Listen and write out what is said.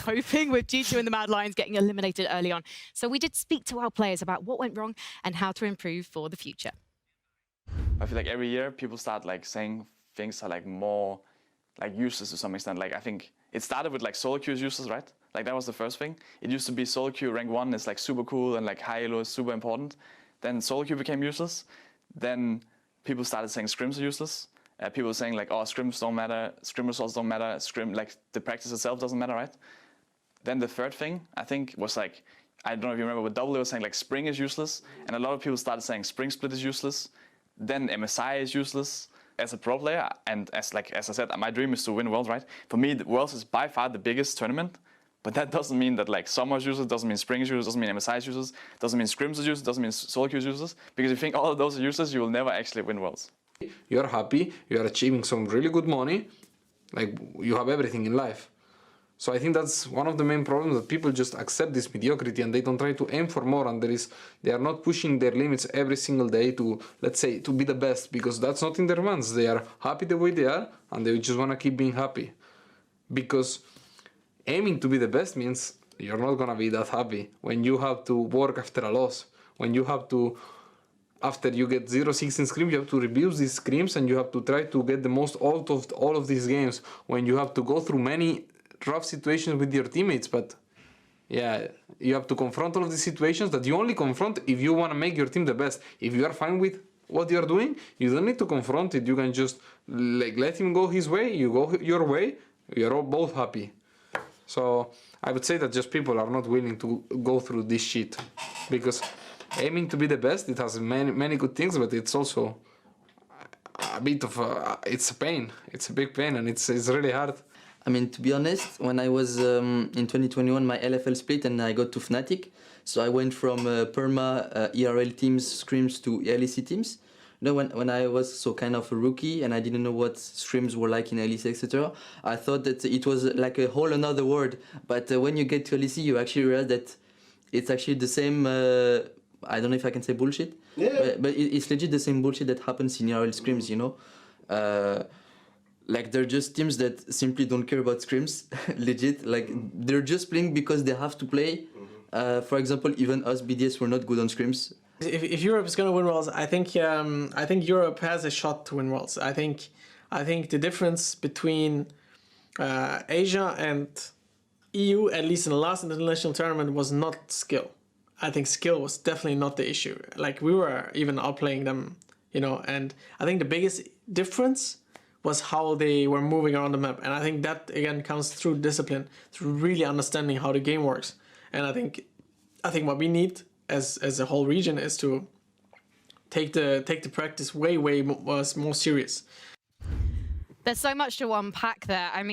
coping with G2 and the Mad Lions getting eliminated early on. So we did speak to our players about what went wrong and how to improve for the future. I feel like every year people start like saying things are like more like useless to some extent. Like I think it started with like solo queue is useless, right? Like that was the first thing. It used to be solo queue rank 1 is like super cool and like high elo is super important. Then solo queue became useless. Then people started saying scrims are useless. People were saying like, oh, scrims don't matter, scrim results don't matter, like the practice itself doesn't matter, right? Then the third thing I think was like, I don't know if you remember, but Double was saying like spring is useless, and a lot of people started saying spring split is useless. Then MSI is useless. As a pro player, and as I said, my dream is to win Worlds, right? For me, the Worlds is by far the biggest tournament, but that doesn't mean that like Summer is useless, doesn't mean Spring is useless, doesn't mean MSI is useless, doesn't mean Scrims is useless, doesn't mean Solo Queue is useless, because if you think all of those are useless, you will never actually win Worlds. You are happy, you are achieving some really good money, like you have everything in life. So I think that's one of the main problems, that people just accept this mediocrity and they don't try to aim for more, and they are not pushing their limits every single day to, let's say, to be the best, because that's not in their minds. They are happy the way they are and they just want to keep being happy. Because aiming to be the best means you're not going to be that happy when you have to work after a loss, when you have to, after you get 0-6 in scrim, you have to rebuild these scrims and you have to try to get the most out of all of these games, when you have to go through many rough situations with your teammates. But yeah, you have to confront all of these situations that you only confront if you want to make your team the best. If you are fine with what you're doing, you don't need to confront it. You can just like let him go his way, you go your way, you're all both happy. So I would say that just people are not willing to go through this shit, because aiming to be the best, it has many good things, but it's also a bit of it's a pain. It's a big pain, and it's really hard. I mean, to be honest, when I was in 2021, my LFL split and I got to Fnatic. So I went from Perma, ERL teams, scrims to LEC teams. You know, when I was so kind of a rookie and I didn't know what scrims were like in LEC, etc., I thought that it was like a whole another world. But when you get to LEC, you actually realize that it's actually the same, I don't know if I can say bullshit, yeah. but it's legit the same bullshit that happens in ERL scrims, you know? Like, they're just teams that simply don't care about scrims, legit. Like, they're just playing because they have to play. For example, even us, BDS, were not good on scrims. If Europe is going to win Worlds, I think Europe has a shot to win Worlds. I think the difference between Asia and EU, at least in the last international tournament, was not skill. I think skill was definitely not the issue. Like, we were even outplaying them, you know. And I think the biggest difference was how they were moving around the map. And I think that, again, comes through discipline, through really understanding how the game works. And I think what we need as a whole region is to take the practice way more serious. There's so much to unpack there. I mean,